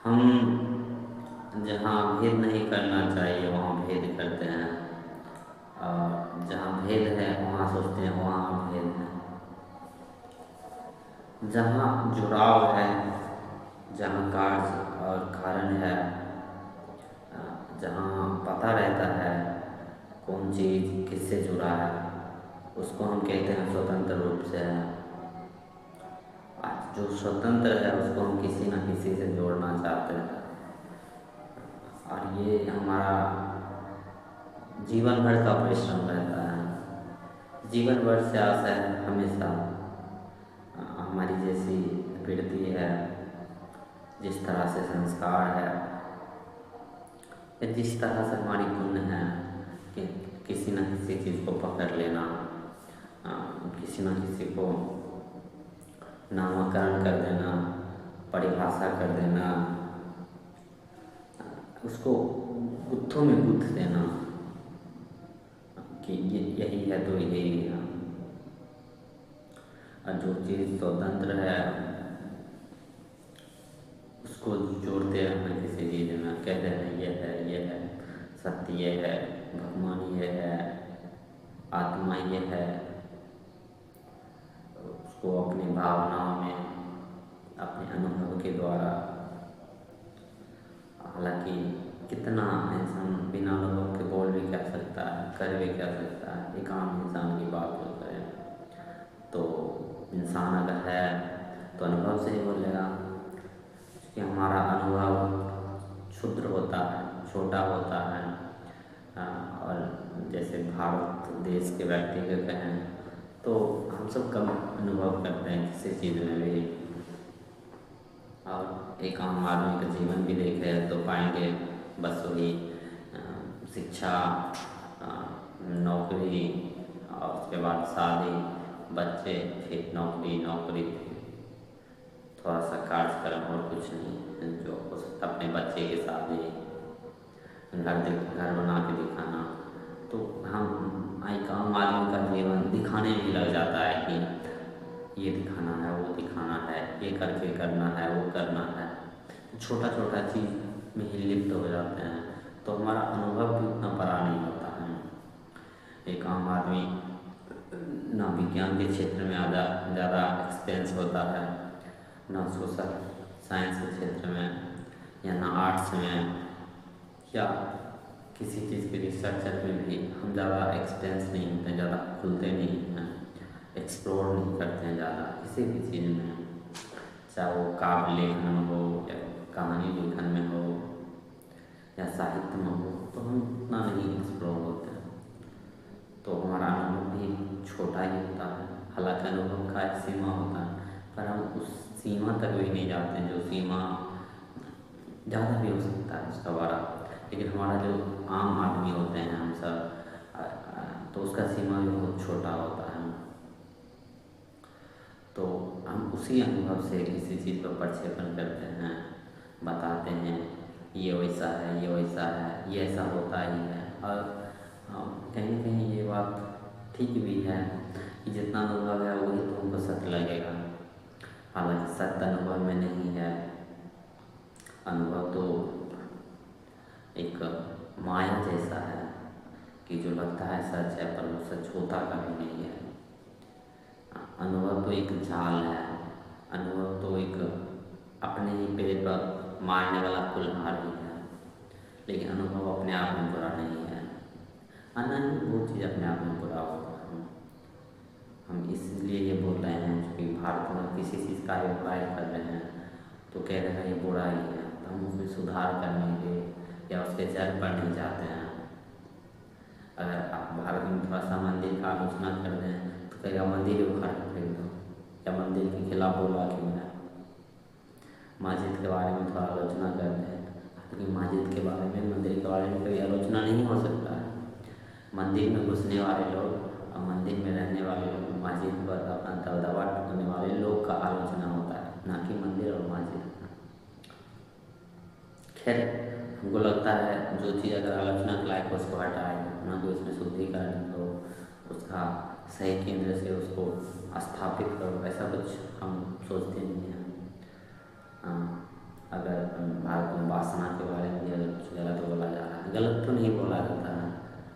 हम जहाँ भेद नहीं करना चाहिए वहाँ भेद करते हैं, और जहाँ भेद है वहाँ सोचते हैं वहाँ भेद है। जहाँ जुड़ाव है, जहाँ कार्य और कारण है, जहाँ पता रहता है कौन चीज़ किससे जुड़ा है, उसको हम कहते हैं स्वतंत्र रूप से है। आज जो स्वतंत्र है उसको हम किसी न किसी से जोड़ना चाहते हैं, और ये हमारा जीवन भर का परिश्रम रहता है। जीवन भर से आस है हमेशा हमारी जैसी पीढ़ी है, जिस तरह से संस्कार है, या जिस तरह से हमारी गुण है कि किसी न किसी चीज़ को पकड़ लेना, किसी न किसी को नामकरण कर देना, परिभाषा कर देना, उसको गुत्थों में गुत्थ देना कि ये यही है तो यही है। और जो चीज़ स्वतंत्र है उसको जोड़ते हैं किसी चीज़ में, कहते हैं ये है सत्य, ये है भगवान, ये है आत्मा, ये है। उसको अपनी भावनाओं में, अपने अनुभव के द्वारा, हालांकि कितना इंसान बिना अनुभव के बोल भी क्या सकता है, कर भी क्या सकता है, एक आम इंसान की बात जो करें तो इंसान अगर है तो अनुभव से ही बोलेगा, क्योंकि हमारा अनुभव क्षुद्र होता है, छोटा होता है। और जैसे भारत देश के व्यक्ति के कहें तो हम सब कम अनुभव करते हैं किसी चीज़ में भी, और एक आम आदमी का जीवन भी देखे तो पाएंगे बस वही शिक्षा, नौकरी, और उसके बाद शादी, बच्चे, फिर नौकरी, थोड़ा सा कार्यक्रम और कुछ नहीं, जो हो सकता अपने बच्चे की शादी, घर बना के दिखाना। तो हम एक आम आदमी का जीवन दिखाने में लग जाता है कि ये दिखाना है, वो दिखाना है, ये करके करना है, वो करना है। छोटा छोटा चीज़ में ही लिप्त हो जाते हैं, तो हमारा अनुभव भी उतना बड़ा नहीं होता है। एक आम आदमी ना विज्ञान के क्षेत्र में ज़्यादा एक्सपीरियंस होता है, ना सोशल साइंस के क्षेत्र में, या ना आर्ट्स में, या किसी चीज़ के रिसर्चर में भी हम ज़्यादा एक्सपीरियंस नहीं होते, ज़्यादा खुलते नहीं हैं, एक्सप्लोर नहीं करते हैं ज़्यादा किसी भी चीज़ में, चाहे वो काव्य लेखन हो या कहानी लेखन में हो या साहित्य में हो, तो हम उतना नहीं एक्सप्लोर होते हैं। तो हमारा अनुभव भी छोटा ही होता है। हालांकि अनुभव का एक सीमा होता है, पर हम उस सीमा तक भी नहीं जाते हैं, जो सीमा ज़्यादा भी हो सकता है उसका बड़ा, लेकिन हमारा जो आम आदमी होते हैं हम सब, तो उसका सीमा भी बहुत छोटा होता है। तो हम उसी अनुभव से किसी चीज़ पर प्रक्षेपण करते हैं, बताते हैं ये वैसा है, ये वैसा है, ये ऐसा होता ही है। और कहीं कहीं ये बात ठीक भी है कि जितना अनुभव है वही तुमको सत्य लगेगा। हालांकि सत्य अनुभव में नहीं है, अनुभव तो एक माया जैसा है कि जो लगता है सच है पर वो सच होता कभी नहीं है। अनुभव तो एक जाल है, अनुभव तो एक अपने ही पेड़ पर मारने वाला कुल्हाड़ ही है, लेकिन अनुभव अपने आप में बुरा नहीं है। नहीं, वो चीज़ अपने आप में बुरा होता है। हम इसलिए ये बोल रहे हैं क्योंकि भारत में किसी चीज़ का ही बुराई कर रहे हैं तो कह रहे हैं ये बुरा ही है, तो हम उसमें सुधार करने के या उसके जड़ पर नहीं जाते हैं। अगर आप भारत में थोड़ा सा मंदिर का आलोचना कर दें तो कहेगा मंदिर उखाड़ के फेंक दो, या मंदिर के खिलाफ बोला क्यों है। मस्जिद के बारे में थोड़ा आलोचना करते हैं, लेकिन मस्जिद के बारे में, मंदिर के बारे में कोई आलोचना नहीं हो सकता है। मंदिर में घुसने वाले लोग और मंदिर में रहने वाले लोग, मस्जिद पर अपना दबदबा करने वाले लोग का आलोचना होता है, ना कि मंदिर और मस्जिद। खैर, हमको लगता है जो चीज़ अगर आलोचना के लायक हो उसको हटाए, ना कि उसमें शुद्धिकरण हो, उसका सही केंद्र से उसको स्थापित करो, ऐसा कुछ हम सोचते नहीं हैं। अगर भारत में वासना के बारे में भी अगर कुछ गलत बोला जा रहा है, गलत तो नहीं बोला जाता है,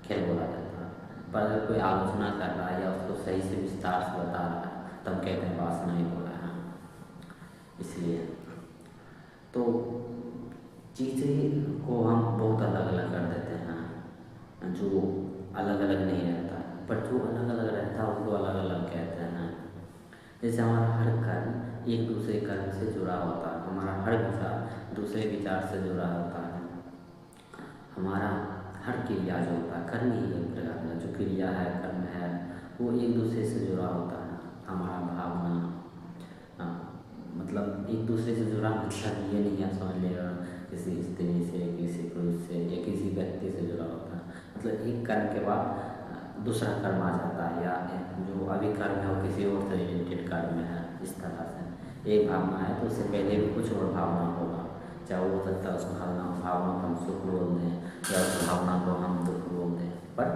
खैर बोला जाता है, पर अगर कोई आलोचना कर रहा है या उसको सही से विस्तार से बता रहा है तब कहते हैं वासना ही बोला है। इसलिए तो चीज़ें को हम बहुत अलग अलग कर देते हैं, जो अलग अलग नहीं रहता, पर जो अलग अलग रहता है उसको अलग अलग कहते हैं। जैसे हमारा हर कर्म एक दूसरे कर्म से जुड़ा होता है, हमारा हर विचार दूसरे विचार से जुड़ा होता है, हमारा हर क्रिया जो होता है कर्म ही एक प्रकार का जो क्रिया है कर्म है वो एक दूसरे से जुड़ा होता है। हमारा भावना मतलब एक दूसरे से जुड़ा मतलब ये नहीं है समझ लेगा किसी स्त्री से, किसी पुरुष से या किसी व्यक्ति से जुड़ा होता है, मतलब एक कर्म के बाद दूसरा कर्म आ जाता है, या जो अभी कर्म है वो किसी और से रिलेटेड कर्म है। इस तरह से एक भावना है तो उससे पहले भी कुछ और भावना होगा, चाहे वो हो सकता है उस भावना को हम सुख बोल दें या उस भावना को हम दुख बोल दें, पर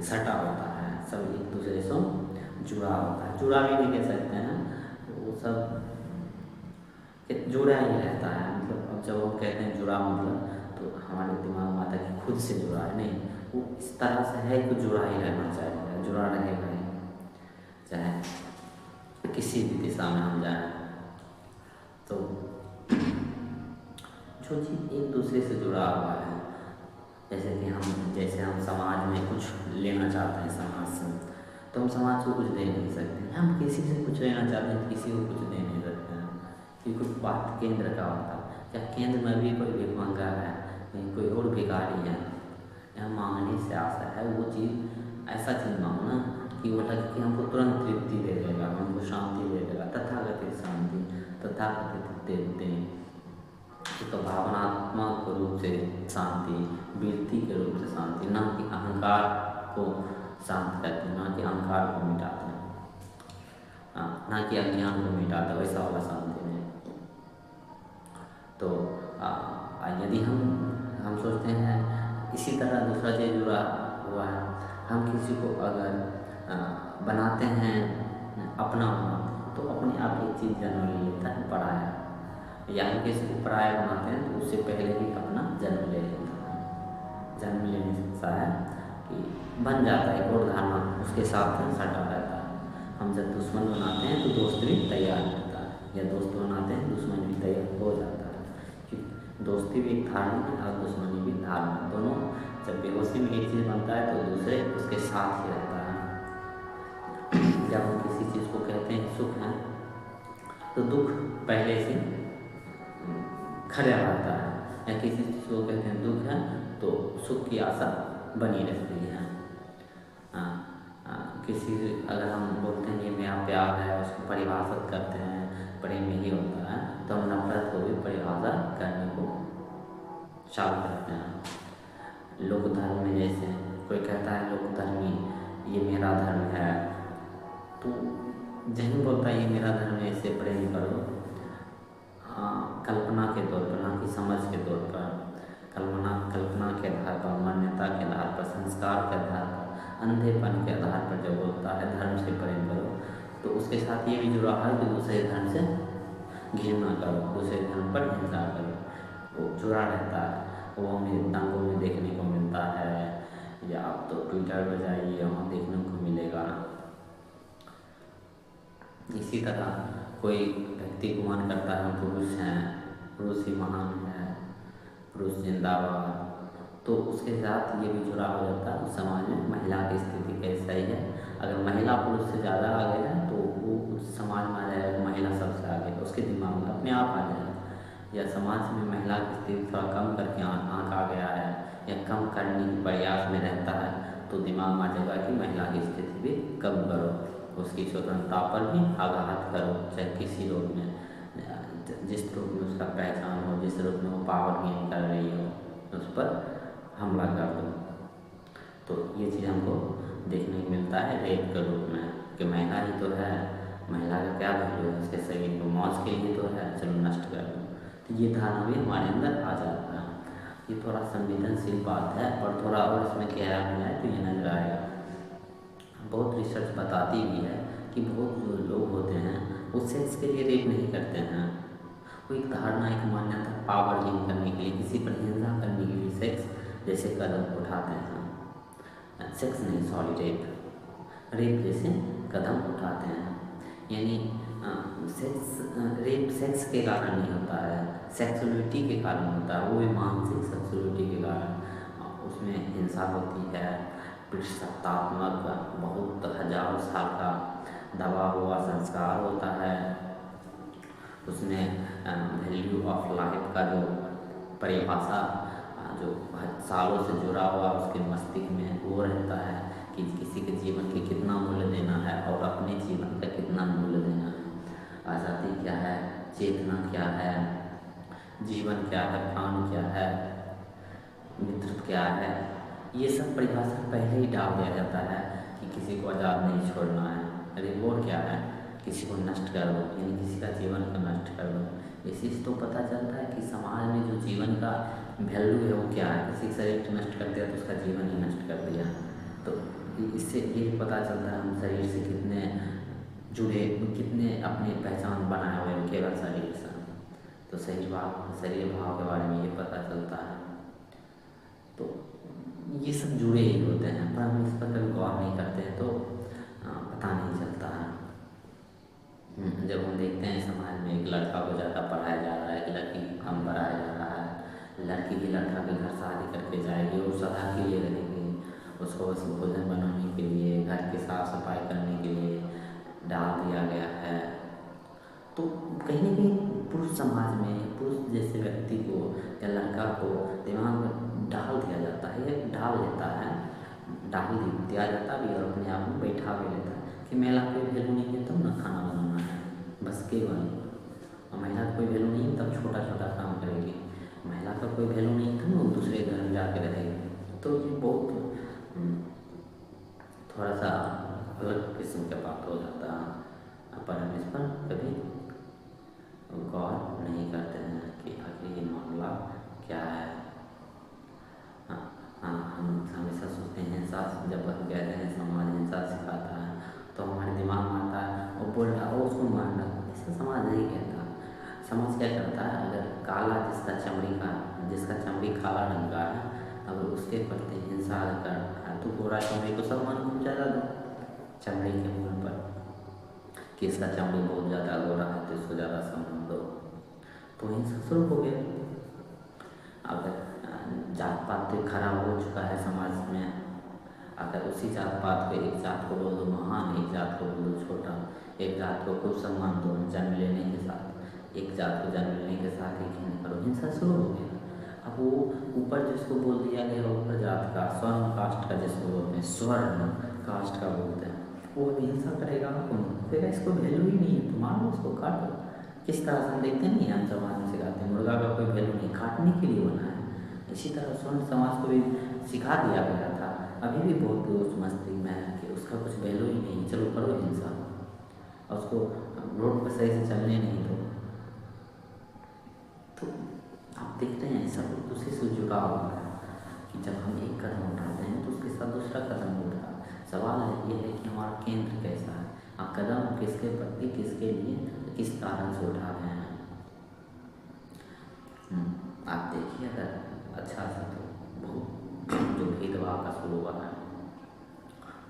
सटा होता है, सब एक दूसरे से जुड़ा होता है। जुड़ा भी नहीं कह सकते हैं, वो सब जुड़ा ही रहता है। मतलब अब जब हम कहते हैं जुड़ा मतलब तो हमारे दिमाग में आता है कि खुद से जुड़ा है, नहीं, वो इस तरह से है कि जुड़ा ही रहना चाहिए, जुड़ा रहेगा ही, चाहे किसी भी दिशा में हम जाएं। तो जो चीज़ एक दूसरे से जुड़ा हुआ है, जैसे हम समाज में कुछ लेना चाहते हैं समाज से, तो हम समाज को कुछ दे नहीं सकते, हम किसी से कुछ लेना चाहते हैं किसी को कुछ दे नहीं सकते हैं, क्योंकि बात केंद्र का होता है। या केंद्र में भी कोई भिखमंगा है, कोई और भिखारी है, या मांगने से आशा है वो चीज़ ऐसा चीज़ मांगना कि वो लगे कि हमको तुरंत तृप्ति दे देगा, हमको शांति दे देगा, तथाकथित शांति, तथाकथित देते तो भावनात्मक रूप से शांति, वृत्ति के रूप से शांति, ना कि अहंकार को शांत करते हैं, ना कि अहंकार को मिटाते हैं, ना कि अज्ञान को मिटाते, वैसा वाला शांति नहीं। तो यदि हम सोचते हैं इसी तरह दूसरा चीज़ जुड़ा हुआ है, हम किसी को अगर बनाते हैं अपना तो अपने आप एक चीज़ जन्म ले लेता है पराया, या हम किसी को पराया बनाते हैं तो उससे पहले ही अपना जन्म ले लेता है। जन्म लेने से ऐसा है कि बन जाता है और धारणा उसके साथ सटा रहता है। हम जब दुश्मन बनाते हैं तो दोस्त भी तैयार रहता है, या दोस्त बनाते हैं दुश्मन भी तैयार हो जाता है, क्योंकि दोस्ती भी एक धारणा है और दुश्मनी भी धारणा, दोनों जब बेहोशी में एक चीज़ बनता है तो दूसरे उसके साथ ही रहता है। जब हम किसी चीज़ को कहते हैं सुख है तो दुख पहले से खड़ा रहता है, या किसी चीज़ को कहते हैं दुख है तो सुख की आशा बनी रहती है। किसी अगर हम बोलते हैं ये मेरा प्यार है, उसको परिभाषित करते हैं प्रेम ही होता है, तो हम नफरत को भी परिभाषा करने को चालू करते हैं। लोक धर्म में जैसे कोई कहता है लोक धर्मी ये मेरा धर्म है, तो जहीं बोलता है ये मेरा धर्म है इससे प्रेम करो, कल्पना के तौर पर, ना कि समझ के तौर पर, कल्पना के आधार पर, मान्यता के आधार पर, संस्कार के आधार पर, अंधेपन के आधार पर जब बोलता है धर्म से प्रेम करो, तो उसके साथ ये भी जुड़ा है कि दूसरे धर्म से घृणा करो, दूसरे धर्म पर हिंसा करो, वो जुड़ा रहता है। वो हमें दंगों में देखने को मिलता है, या आप तो ट्विटर पर जाइए वहाँ देखने को मिलेगा। इसी तरह कोई व्यक्ति को मन करता है पुरुष हैं, पुरुष ही महान है, पुरुष जिंदाबाद, तो उसके साथ ये भी जुड़ा हो जाता है उस समाज में महिला की स्थिति कैसी है। अगर महिला पुरुष से ज़्यादा आगे है तो वो उस समाज में आ जाएगा महिला सबसे आगे, तो उसके दिमाग में अपने आप आ जाएगा। या समाज में महिला की स्थिति थोड़ा कम करके आँख आ गया है या कम करने के प्रयास में रहता है, तो दिमाग में आ जाएगा कि महिला की स्थिति भी कम करो, उसकी स्वतंत्रता पर भी आघात करो, चाहे किसी रूप में, जिस रूप में उसका पहचान हो, जिस रूप में वो पावर गेन कर रही हो, उस पर हमला कर दो। तो ये चीज़ हमको देखने को मिलता है रेप के रूप में, कि महिला ही तो है, महिला का क्या वैल्यू है, उसके शरीर को मौज के लिए तो है, चलो नष्ट कर दो। तो ये धारणा भी हमारे अंदर आ जाता है। ये थोड़ा संवेदनशील बात है, और थोड़ा और इसमें गहरा में जाए तो ये नजर आएगा। बहुत रिसर्च बताती भी है कि बहुत जो लोग होते हैं वो सेक्स के लिए रेप नहीं करते हैं, वो एक धारणा, एक मान्यता पावर गेन करने के लिए, किसी पर हिंसा करने के लिए सेक्स जैसे कदम उठाते हैं। सेक्स नहीं, सॉरी, रेप जैसे कदम उठाते हैं। यानी रेप सेक्स के कारण नहीं होता है, सेक्सुअलिटी के कारण होता है, वो भी मानसिक सेक्सुअलिटी के कारण। उसमें हिंसा होती है, पुरुषसत्तात्मक बहुत हजारों साल का दबा हुआ संस्कार होता है। उसमें वैल्यू ऑफ लाइफ का जो परिभाषा जो सालों से जुड़ा हुआ उसके मस्तिष्क में वो रहता है कि किसी के जीवन के कितना मूल्य देना है और अपने जीवन का कितना मूल्य देना है। आज़ादी क्या है, चेतना क्या है, जीवन क्या है, प्राण क्या है, मित्रत्व क्या है, ये सब परिभाषा पहले ही डाल दिया जाता है कि किसी को आज़ाद नहीं छोड़ना है। अरे वो क्या है, किसी को नष्ट कर दो, यानी किसी का जीवन को नष्ट कर दो। इसी से तो पता चलता है कि समाज में जो जीवन का वैल्यू है वो क्या है। किसी शरीर को नष्ट कर दिया तो उसका जीवन ही नष्ट कर दिया। तो इससे ये पता चलता है हम शरीर से कितने जुड़े, कितने अपनी पहचान बनाए हुए हैं केवल शरीर से। तो शरीर भाव के बारे में ये पता चलता है। तो ये सब जुड़े ही होते हैं, पर हम इस पर कभी गौर नहीं करते हैं तो पता नहीं चलता है। जब हम देखते हैं समाज में एक लड़का को ज़्यादा पढ़ाया जा रहा है, एक लड़की को कम पढ़ाया जा रहा है, लड़की भी लड़का के घर शादी करके जाएगी और सदा के लिए रहेगी, उसको बस भोजन बनाने के लिए, घर की साफ सफाई करने के लिए डाल दिया गया है। तो कहीं ना कहीं पुरुष समाज में पुरुष जैसे व्यक्ति को या लड़का को दिमाग में डाल दिया जाता है, या डाल देता है, डाल दिया जाता भी और अपने आप में बैठा भी लेता है कि महिला कोई वैल्यू नहीं है तब ना खाना बनाना है, बस केवल। और महिला का कोई वैल्यू नहीं है तब छोटा छोटा काम करेगी, महिला का कोई वैल्यू नहीं था वो दूसरे घर में जाके रहेगी। तो ये बहुत थोड़ा सा अलग किस्म का बात हो जाता है, पर हम इस पर कभी गौर नहीं करते हैं कि आखिर ये मामला क्या है। हम हमेशा सोचते हैं हिंसा, जब हम कहते हैं समाज हिंसा सिखाता है तो हमारे दिमाग में आता है वो बोल रहा है उसको मारना, ऐसा समाज नहीं कहता। समाज क्या करता है, अगर काला जिसका चमड़ी काला रंग का है, अगर उसके प्रति हिंसा कर है तो गोरा चमड़ी को सम्मान पहुँचाया दो चमड़ी के मूल पर, कि इसका चमड़ी बहुत ज़्यादा गोरा है तो इसको ज़्यादा सम्मान दो, तो हिंसा शुरू हो गया। अगर जात पात तो खराब हो चुका है समाज में, अगर उसी जात पात को एक जात को बोल दो महान, एक जात को बोल दो छोटा, एक जात को खूब सम्मान दो जन्म लेने के साथ, एक जात को जन्म लेने के साथ ही घिन करो, हिंसा शुरू हो गया। अब वो ऊपर जिसको बोल दिया गया ऊपर जात का, स्वर्ण कास्ट का जिसको बोलते हैं, स्वर्ण कास्ट का बोलते हैं, वो हिंसा करेगा कौन, फिर इसको वैल्यू ही नहीं है तो मारो उसको, काटो। किस तरह से हम देखते नहीं, हम समाज में सिखाते हैं मुर्गा का कोई वैल्यू नहीं, काटने के लिए बना है। इसी तरह स्वर्ण समाज को भी सिखा दिया गया था, अभी भी बहुत उस मस्ती में है कि उसका कुछ वैल्यू ही नहीं, चलो करो हिंसा, और उसको रोड पर सही से चलने नहीं दो। तो आप देखते हैं सब उसी से जुड़ा हुआ है कि जब हम एक कदम उठाते हैं तो उसके साथ दूसरा कदम उठा। सवाल ये है कि हमारा केंद्र कैसा है, आप कदम किसके प्रति, किसके लिए, किस कारण से उठा रहे हैं। आप देखिए अगर अच्छा सा तो बहुत जो भेदभाव का शुरू हुआ है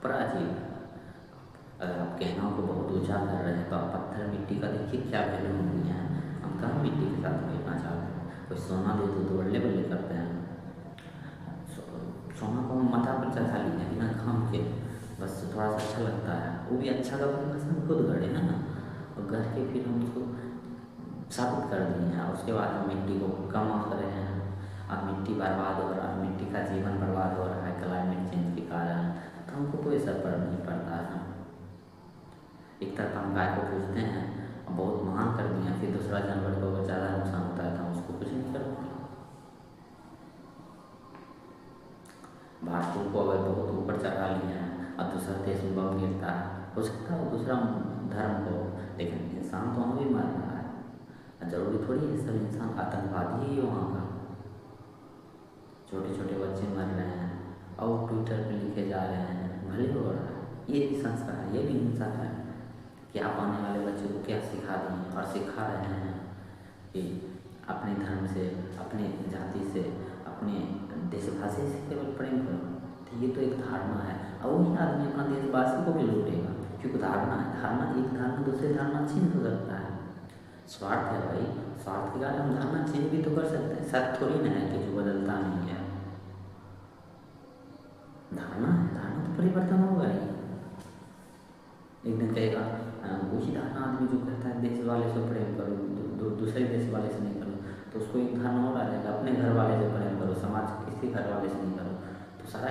प्राचीन, अगर आप कहना को बहुत ऊंचा कर रहे हैं तो आप पत्थर मिट्टी का देखिए क्या वैल्यू नहीं है, हम कहाँ मिट्टी के साथ खेलना चाहते हैं। कोई सोना दे तो बल्ले बल्ले करते हैं, सोना को हम माथा पर चढ़ा लिए बिना काम के, बस थोड़ा सा अच्छा लगता है, वो भी अच्छा का पसंद खुद गढ़े ना, और गढ़ के फिर हम उसको साबित कर दिए हैं, और उसके बाद हम मिट्टी को कमा कर रहे हैं। अब मिट्टी बर्बाद हो रहा है, मिट्टी का जीवन बर्बाद हो रहा है क्लाइमेट चेंज के कारण, तो हमको कोई असर पर नहीं पड़ता है। एक तरफ हम गाय को पूछते हैं और बहुत महान कर दिए, फिर दूसरा जानवर को अगर ज़्यादा नुकसान होता है तो हम उसको कुछ नहीं करते। भारतीयों को अगर बहुत ऊपर चढ़ा लिया है और दूसरा देश में बम गिरता है, हो सकता है दूसरा धर्म को, लेकिन इंसान तो वहाँ भी मर रहा है। जरूरी थोड़ी है सब इंसान आतंकवादी ही वहाँ का, छोटे छोटे बच्चे मर रहे हैं और ट्विटर पे लिखे जा रहे हैं, भले हो रहा है, ये भी संस्कार है, ये भी हिंसा है कि आप आने वाले बच्चे को क्या सिखा दिए और सिखा रहे हैं। कि अपने धर्म से, अपने जाति से, अपने देशवासी से केवल प्रेम करो। तो ये तो एक धारणा है, और वही आदमी अपना देशवासी को भी लूटेगा, क्योंकि धारणा है। धारणा, एक धारणा दूसरी धारणा चेंज हो सकता है। स्वार्थ है भाई, स्वार्थ के कारण हम धारणा चेंज भी तो कर सकते हैं। सत्य थोड़ी ना है कि जो बदलता नहीं है। धारणा है, धारणा तो परिवर्तन होगा ही। एक दिन कहेगा वही धारणा आदमी जो कहता है देश वाले से प्रेम करो, दूसरे देश वाले से नहीं करो, तो उसको एक धारणा और आ जाएगा, अपने घर वाले से प्रेम करो, समाज किसी घर वाले से नहीं करो। तो सारा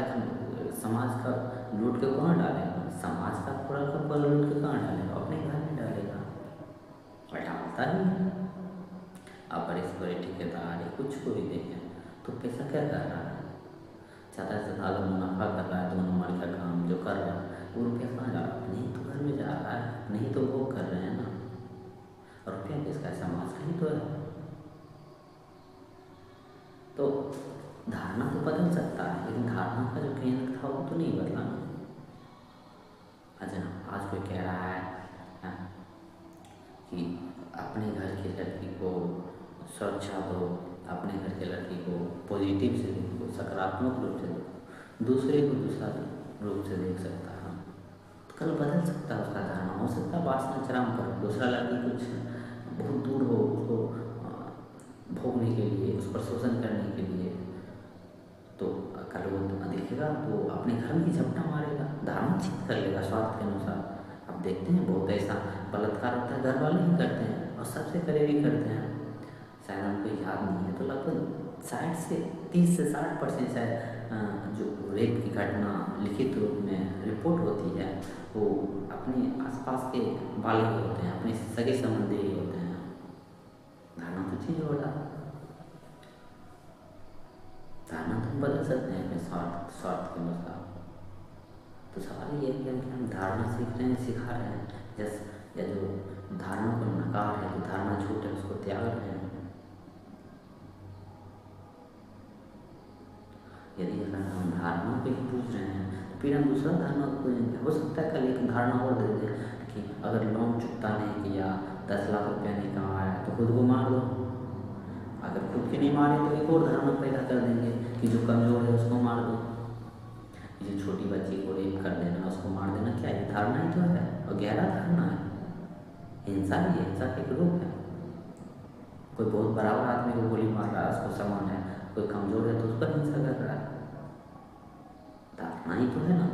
समाज का लूट के कहाँ डालेगा? समाज का पूरा का पूरा लूट के कहाँ डालेगा? अपने घर में डालेगा, और डालता ही है। आप बड़े से बड़े ठेकेदार या कुछ को भी देखें तो पैसा क्या कर रहा है? ज़्यादा से ज़्यादा मुनाफा कर रहा है। 2 नंबर का काम जो कर रहा है वो रुपया कहाँ जा रहा है? नहीं तो घर में जा रहा है, नहीं तो वो कर रहे हैं ना। और रुपया किसका है? समाज का ही तो है। तो धारणा तो बदल सकता है, लेकिन धारणा का जो केंद्र था वो तो नहीं बदला ना। अच्छा, आज कोई कह रहा है कि अपने घर की लड़की को सुरक्षा दो, अपने घर के लड़की को पॉजिटिव से देखो, सकारात्मक रूप से देखो, दूसरे को दूसरा रूप से देख सकता है। तो कल बदल सकता है उसका धारणा। हो सकता है वासना चरम पर दूसरा लड़की कुछ बहुत दूर हो, उसको भोगने के लिए, उस पर शोषण करने के लिए, तो कल वो देखेगा तो अपने घर में ही झपटा मारेगा, धारणा चेंज कर लेगा स्वार्थ के अनुसार। अब देखते हैं बहुत ऐसा बलात्कार होता है, घर वाले ही करते हैं और सबसे करीबी करते हैं। शायद हमको याद नहीं है तो लगभग 60 से 30 से 60% शायद जो रेप की घटना लिखित रूप में रिपोर्ट होती है वो अपने आसपास के वाले ही होते हैं, अपने सगे संबंधी ही होते हैं। धारणा तो चेंज हो रहा है, धारणा तो बदल सकते हैं अपने स्वार्थ के अनुसार। तो सवाल ये है कि हम धारणा सीख रहे हैं, सिखा रहे हैं, जैसे या जो धारणा को नकार है, जो धारणा झूठ है उसको त्याग रहे हैं। यदि अगर हम धारणा को ही पूछ रहे हैं तो फिर हम दूसरा धारणा को पूछेंगे। हो सकता है कल एक धारणा और दे दे कि अगर लोन चुकता नहीं किया, 10 लाख रुपया नहीं कमाया तो खुद को मार दो। अगर खुद के नहीं मारे तो एक और धारणा पैदा कर देंगे कि जो कमजोर है उसको मार दो, जो छोटी बच्ची को रेप कर देना, उसको मार देना, क्या ये धारणा ही तो है, और गहरा धारणा है। हिंसा ही है, हिंसा का एक रूप है। कोई बहुत बराबर आदमी को गोली मार रहा है, उसको समान है, कोई कमजोर है तो उस पर हिंसा कर रहा है, धारणा ही तो है ना।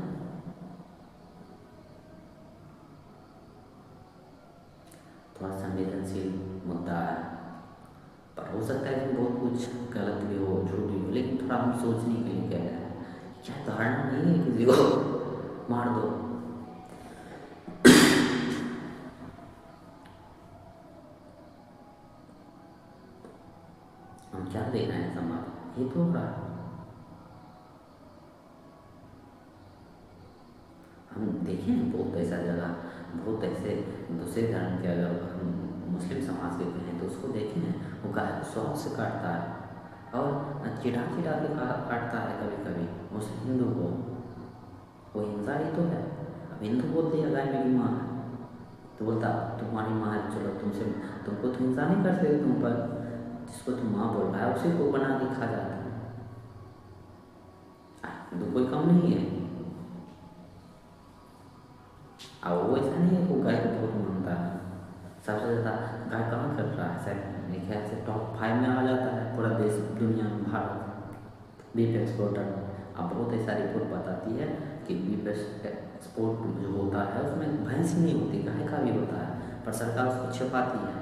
थोड़ा संवेदनशील मुद्दा है, पर हो सकता है कि बहुत कुछ गलत भी हो, झूठ भी हो, लेकिन थोड़ा हम सोचने के लिए कह रहे हैं। क्या धारणा नहीं है किसी को मार दो? हम क्या देख रहे हैं समाज, ये तो हो रहा है। हम देखें बहुत ऐसा जगह, बहुत ऐसे दूसरे धर्म के, अगर हम मुस्लिम समाज के कहें तो उसको देखें, वो गाय को शौक से काटता है और चिढ़ा चिढ़ा के काटता है कभी कभी मुस्लिम हिंदू को। वो हिंसा ही तो है। अब हिंदू बोलते हैं गाय मेरी माँ है, तो बोलता तुम्हारी माँ है, चलो तुमको तो हिंसा नहीं कर सकते तुम पर, जिसको तुम माँ बोल रहा है उसी को बना के खा जाता है। हिंदू कोई कम नहीं है। अब वो ऐसा नहीं है वो गाय को बहुत मानता है। सबसे ज़्यादा गाय कहाँ कर रहा है, शायद मेरे ख्याल से टॉप 5 में आ जाता है पूरा देश, दुनिया में, भारत बीफ एक्सपोर्टर। अब बहुत ऐसा रिपोर्ट बताती है कि बीफ एक्सपोर्ट जो होता है उसमें भैंस नहीं होती, गाय का भी होता है, पर सरकार उसको छिपाती है।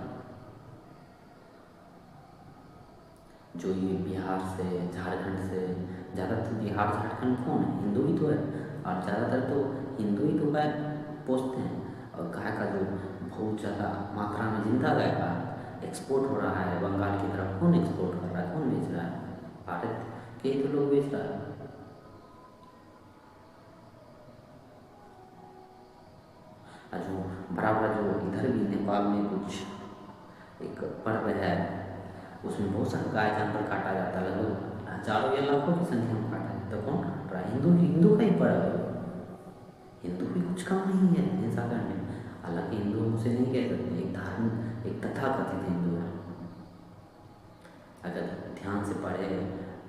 जो ये बिहार से, झारखंड से, ज़्यादातर बिहार झारखंड कौन है? हिंदू ही तो है, और ज़्यादातर तो हिंदू ही तो गाय पोसते हैं। और गाय का जो बहुत ज़्यादा मात्रा में जिंदा गाय का एक्सपोर्ट हो रहा है बंगाल की तरफ, कौन एक्सपोर्ट कर रहा है, कौन बेच रहा है? भारत के ही तो लोग बेच रहा है। और जो बड़ा बड़ा जो इधर भी नेपाल में कुछ एक पर्व है, उसमें बहुत सारा गाय जानवर काटा जाता है, लगभग हजारों या लाखों की संख्या में काटा जाता है। कौन काट रहा है? हिंदू का ही पर्व है। हिंदू भी कुछ कम नहीं है हिंसा करने में। हालांकि हिंदू उसे नहीं कह सकते, एक धार्मिक, एक तथाकथित हिंदू है, अगर ध्यान से पढ़े,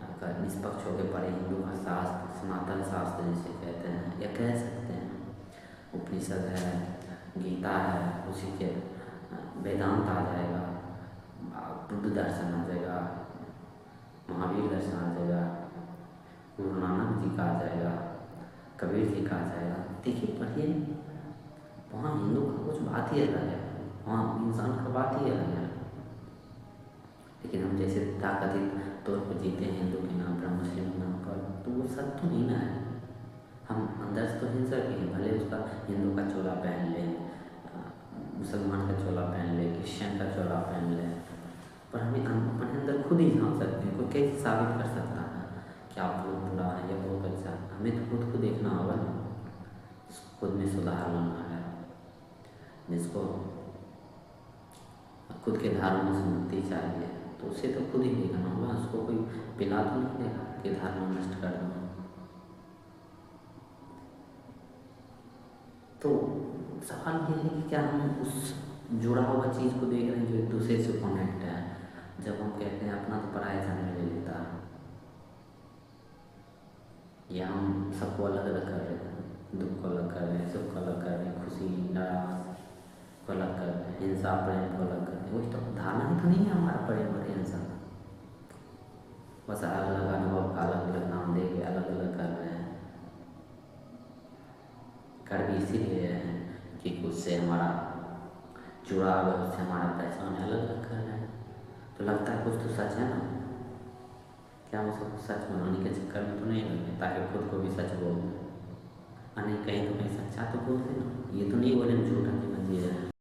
अगर निष्पक्ष होकर पढ़े हिंदू का शास्त्र, सनातन शास्त्र जिसे कहते हैं या कह सकते हैं, उपनिषद है, गीता है, उसी के वेदांत आ जाएगा, बुद्ध दर्शन आ जाएगा, महावीर दर्शन आ जाएगा, गुरु नानक जी का आ जाएगा, कबीर जी का आ जाएगा। देखिए पढ़िए, वहाँ हिंदू का कुछ बात ही अलग है, वहाँ इंसान का बात ही अलग है। लेकिन हम जैसे तथाकथित तौर पर जीते हैं हिंदू के नाम पर, मुस्लिम के नाम पर, तो वो सब तो नहीं ना है। हम अंदर से तो हिंसक ही हैं, भले उसका हिंदू का चोला पहन लें, मुसलमान का चोला पहन ले, क्रिश्चियन का चोला पहन ले, पर हमें अपने अंदर खुद ही झांक सकते हैं। कोई कैसे साबित कर सकता है कि आप बहुत बुरा है या बहुत अच्छा है? हमें तो खुद को देखना होगा ना, खुद में सुधार लाना है। जिसको खुद के धर्म में मुक्ति चाहिए तो उसे तो खुद ही देखना होगा, उसको कोई पिला तो नहीं देगा कि धर्म नष्ट कर दो। तो सवाल ये है कि क्या हम उस जुड़ा हुआ चीज़ को देख रहे हैं जो एक दूसरे से कनेक्ट है? जब हम कहते हैं अपना तो पराया जान ले लेता है, या हम सबको अलग अलग कर रहे हैं, दुख को अलग कर रहे हैं, सुख को अलग कर रहे हैं, खुशी नाराज को अलग कर रहे हैं, हिंसा प्रेम को अलग कर रहे हैं। वही तो धारणा ही तो नहीं है हमारा प्रेम और हिंसा, बस अलग अलग अनुभव का अलग अलग नाम दे के अलग अलग कर रहे हैं। कर भी इसीलिए रहे हैं कि उससे हमारा जुड़ाव है, उससे हमारा पहचान अलग अलग कर रहे हैं। तो लगता है कुछ तो सच है ना, क्या हम सबको सच बनाने के चक्कर में तो नहीं लगे ताकि खुद को भी सच बोल दें? नहीं, कहीं तो कहीं सच्चा तो बोलते ना, ये तो नहीं बोले झूठा कि मैं जी रहे हैं।